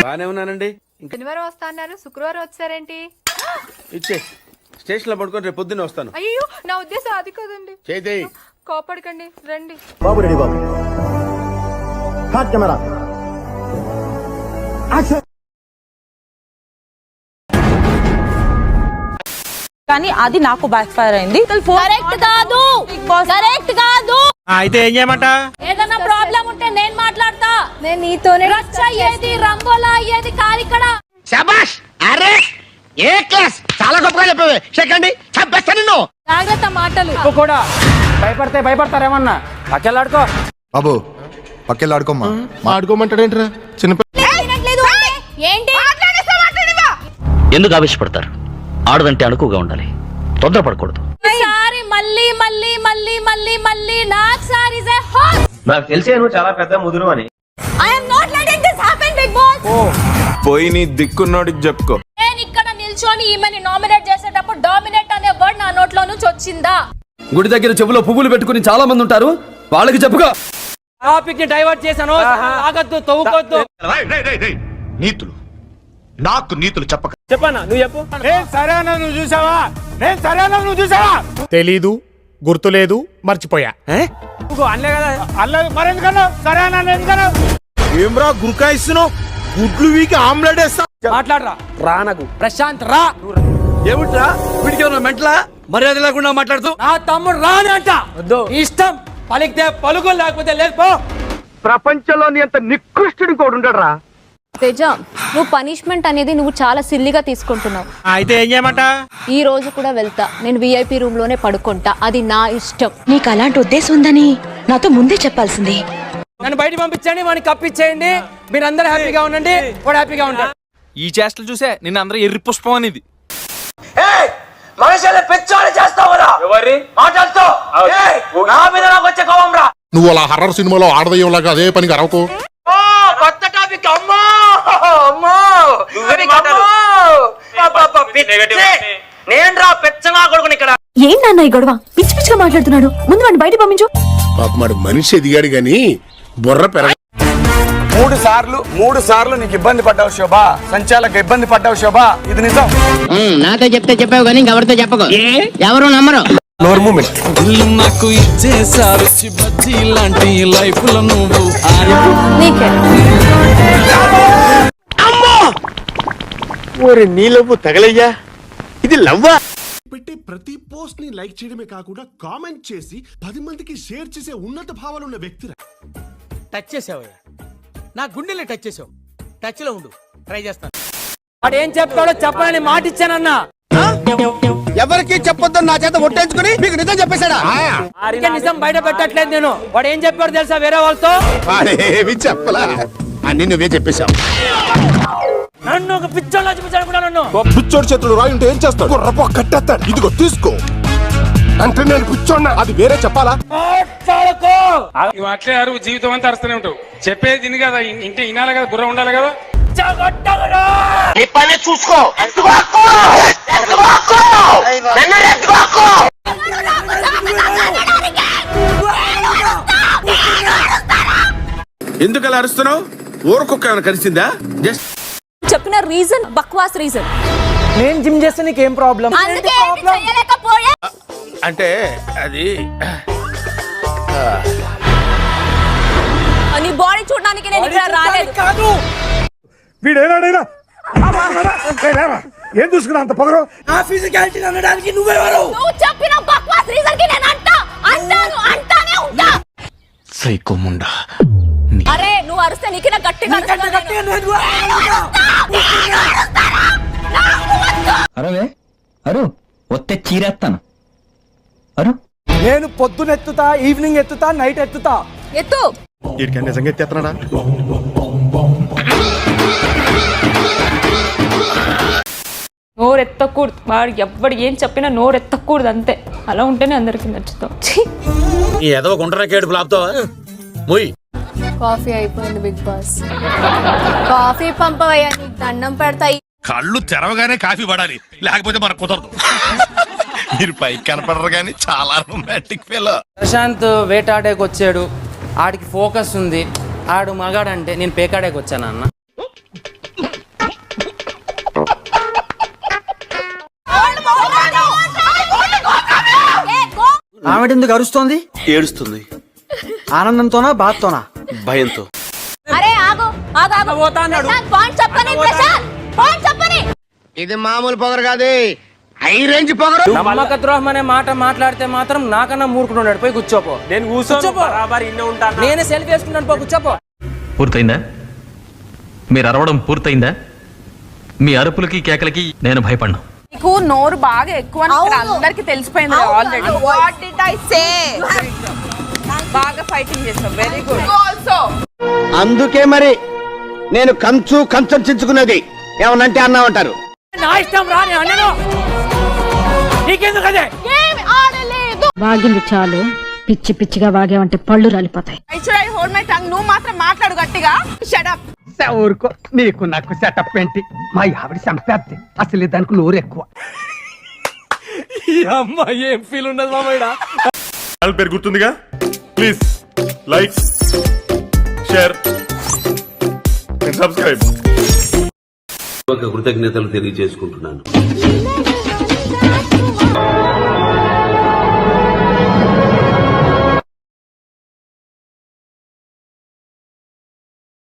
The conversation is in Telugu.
బానే ఉన్నానండి. శనివారం వస్తా అన్నారు, శుక్రవారం వచ్చారేంటి? ఇచ్చే స్టేషన్ లో పడుకొని రేపు పొద్దున్నే వస్తాను. అయ్యో నా ఉద్దేశం అది కాదండి. చేయి కోపడకండి, రండి. బాబు రెడీ బాబు. Hot camera action. కానీ అది నాకు బ్యాక్ ఫైర్ అయింది. కరెక్ట్ కాదు, కరెక్ట్ కాదు. అయితే ఏం చేయమంట? ఏదైనా ప్రాబ్లం ఉంటే నేను మాట్లాడతా. నేను నీతోనే రచ్చ అయ్యేది, రంగోలా అయ్యేది కాదు ఇక్కడ. శబాష్. అరే ఏ క్లాస్, చాలా గొప్పగా చెప్పావు. సెకండ్ చంపేస్తా నిన్ను. జాగ్రత్త మాటలు. కూడా భయపడతారేమన్నా. పక్కలాడుకో బాబు, పక్కెళ్ళాడుకోమ్మా. ఆడుకోమంటాడేంట్రా చిన్న ఏంటి? ఎందుకు ఆవేశపడతారు? ఆడదంటే అణుకుగా ఉండాలి, తొందరపడకూడదు. సారీ మళ్ళీ మళ్ళీ మళ్ళీ మళ్ళీ మళ్ళీ నాకు సారీ ఇస్ ఎ హాట్. నాకు తెలిసే నువ్వు చాలా పెద్ద ముదురు అని. I am not letting this happen big boss. పోయి నీ దిక్కున్నోడికి చెప్పుకో. నేను ఇక్కడ నిల్చొని ఈమెని నామినేట్ చేసేటప్పుడు డామినేట్ అనే వర్డ్ నా నోట్లో నుంచి వచ్చిందా? గుడి దగ్గర చెవులో పువ్వులు పెట్టుకుని చాలా మంది ఉంటారు, వాళ్ళకి చెప్పుకో. టాపిక్ ని డైవర్ట్ చేశాను. ఆగద్దు, తవ్వుకోవద్దు. నీతులు నాకు నీతులు చెప్పక. చెప్పన్నా, నువ్వు చెప్పు. నేను సరేనా నువ్వు చూసావా? నేను సరేనా నువ్వు చూసావా? తెలీదు, గుర్తులేదు, మర్చిపోయా. అల్లే కదా, అల్లే. మరెందుకన్నా సరేనా? ఎందుకన్నా ఏమ్రా గురుకాయిస్తున్నావు? గుడ్లు వీకి ఆమ్లెట్ వేస్తా. మాట్లాడరా. రానకు ప్రశాంత్ రా. ఏమిట్రా వీడికి మెంటలా? మర్యాద లేకుండా మాట్లాడుతూ. నా తమ్ముడు రానంట. ఇష్టం పలికితే పలుకు, లేకపోతే లేదు. ప్రపంచంలో నీ అంత నికృష్టుడు కూడా ఉండడురా. తేజ, నువ్వు పనిష్మెంట్ అనేది నువ్వు చాలా సిల్లిగా తీసుకుంటున్నావు. అయితే ఏం చేయమంట? ఈ రోజు కూడా వెళ్తా, నేను విఐపి రూమ్ లోనే పడుకుంటా, అది నా ఇష్టం. నీకు అలాంటి ఉద్దేశం ఉందని నాతో ముందే చెప్పాల్సింది. నన్ను బయట పంపించండి, వాడిని కప్పించేయండి. మీరు అందరూ హ్యాపీగా ఉండండి, వాడు హ్యాపీగా ఉంటాడు. ఈ చేష్టలు చూసే నిన్న అందరూ ఎర్రి పుష్పం అనేది. నువ్వు అలా హర్రర్ సినిమాలో ఆడదయ్యంలాగా అదే పనికి అరవకు. ఏంటన్నా ఈ గొడవ? పిచ్చి పిచ్చిగా మాట్లాడుతున్నాడు. ముందు వాడిని బయట పంపించు. పాపమాడు మనిషి ఎదిగాడు గాని బుర్ర పెరగ. మూడు సార్లు నీకు ఇబ్బంది పడ్డావు శోభ, సంచాలకు ఇబ్బంది పడ్డావు శోభ, ఇది నిజం. నాతో చెప్తే చెప్పావు కానీ ఎవరితో చెప్పకు, ఎవరు నమ్మరు. నాకు ఇచ్చేసారు బజ్జీ లాంటి లైఫ్ లో నువ్వు. నీ లవ్వు తగలయ్యా, ఇది లవ్వా? పెట్టే ప్రతి పోస్ట్ ని లైక్ చేయడమే కాకుండా కామెంట్ చేసి 10 మందికి షేర్ చేసే ఉన్నత భావాలు ఉన్న వ్యక్తి. టచ్ చేసావు, నా గుండెల్ని టచ్ చేసావు. టచ్ లో ఉండు, ట్రై చేస్తాను. వాడు ఏం చెప్తాడో చెప్పాలని మాట ఇచ్చానన్నా. ఎవరికి చెప్పొద్దని నా చేత ఒట్టేంచుకుని మీకు నిజం చెప్పేశాడా? నిజం బయట పెట్టట్లేదు నేను. వాడు ఏం చెప్పాడు తెలుసా వేరే వాళ్ళతో? ఏమి చెప్పలా, అన్ని నువ్వే చెప్పేశావు. నన్ను ఒక పిచ్చోళ్ళ చూపించాడు కూడా. నన్ను పిచ్చోడి చేతులు రాయి ఉంటే ఏం చేస్తాడు? గుర్రపో కట్టేస్తాడు. ఇదిగో తీసుకో అంటే నేను పిచ్చోడినా, అది వేరే చెప్పాలా? అట్లే అరువు జీవితం అంతా అరుస్తూనే ఉంటావు. చెప్పేది తిని కదా, ఇంటే వినాలి కదా, బుర్ర ఉండాలి కదా. చూసుకో. ఎందుకు అలా అరుస్తున్నావు? ఊరకొక్క ఏమైనా కలిసిందా? జస్ట్ చెప్పిన రీజన్ బక్వాస్ రీజన్. నేను జిమ్ చేస్తే నీకేం ప్రాబ్లం? అంటే అది నీ బాడీ చూడడానికి నేను ఇక్కడ రాలేదు. కాదు వీడేనాడైనా ఏం చూసుకున్నా అంత పొగరు? ఆ ఫిజికాలిటీ అనడానికి నువ్వెవరు? నువ్వు చెప్పిన బక్వాస్ రీజన్ కి నేను అంటానే ఉంటా. సైకో ముండా. అరే నువ్వు అరిస్తే నీకిన గట్టిగా అరు వస్తే చీరేస్తాను. అరు నేను పొద్దునెత్తుతా, ఈవినింగ్ ఎత్తుతా, నైట్ ఎత్తుతా. ఎత్తు. నిజంగా ఎత్తేస్తున్నాడా? నోరెత్తకూడదు. వాడు ఎవ్వడు ఏం చెప్పినా నోరెత్తకూడదు, అంతే. అలా ఉంటేనే అందరికి నచ్చుతాం. ఏదో గుంటనకేడు లాపుతావా? ముయ్. కాఫీ అయిపోయింది బిగ్ బాస్. కాఫీ పంపవయ్యా, నీకు దండం పెడతాయి. కళ్ళు తెరవగానే కాఫీ పడాలి, లేకపోతే మనకు కుదరదు. మీరు పైకి కనపడరు కానీ చాలా రొమాంటిక్ ఫెలో. ప్రశాంత్ వేటాడేకి వచ్చాడు, ఆడికి ఫోకస్ ఉంది. ఆడు మగాడంటే నేను పేకాడేకి వచ్చాను అన్న. ఆవిడెందుకు అరుస్తోంది? ఏడుస్తుంది. ఆనందంతోనా బాధతోనా? భయంతో. అరే ఆగు ఆగు ఆగు పోతా అన్నాడు. ప్రశాంత్, పాయింట్ చెప్పని ప్రశాంత్, పాయింట్ చెప్పని. ఇది మామూలు పొగరు కాదు, హై రేంజ్ పొగరు. నమ్మక ద్రోహం అనే మాట మాట్లాడితే మాత్రం నాకన్నా మూర్ఖుడు ఉన్నాడు. పోయి కూర్చోపో. నేను కూర్చోపో. నేనే సెల్ఫీ వేసుకున్నాను. పో కూర్చోపో. పూర్తయిందా? మీరు అరవడం పూర్తయిందా? మీ అరుపులకి కేకలకి నేను భయపడ్ను. నీకు నోరు బాగా ఎక్కువ అందరికి తెలిసిపోయింది already. What did I say? బాగా ఫైటింగ్ చేసావు. Very good. ఆల్సో అందుకే మరి నేను కంచం చించుకున్నది. ఏమనంటే అన్నా ఉంటారు. నా ఇష్టం రా. నేను అన్నాను. నీకెందుకు అదే? గేమ్ ఆడలేదు. వాగింది చాలు, పిచ్చి పిచ్చిగా వాగేవంటే పళ్ళు రాలిపోతాయి. I should I hold my tongue. నువ్వు మాత్రం మాట్లాడు గట్టిగా. Shut up. ఊరుకో. నీకు నాకు సెటప్ ఏంటి? మా ఆవిడ సంపేద్ది. అసలు దానికి నోరు ఎక్కువ. ఈ అమ్మాయి ఏం ఫీల్ ఉన్నది మామయ్య? ఛానల్ పేరు గుర్తుందిగా? Please like, share, subscribe. కృతజ్ఞతలు తెలియజేసుకుంటున్నాను.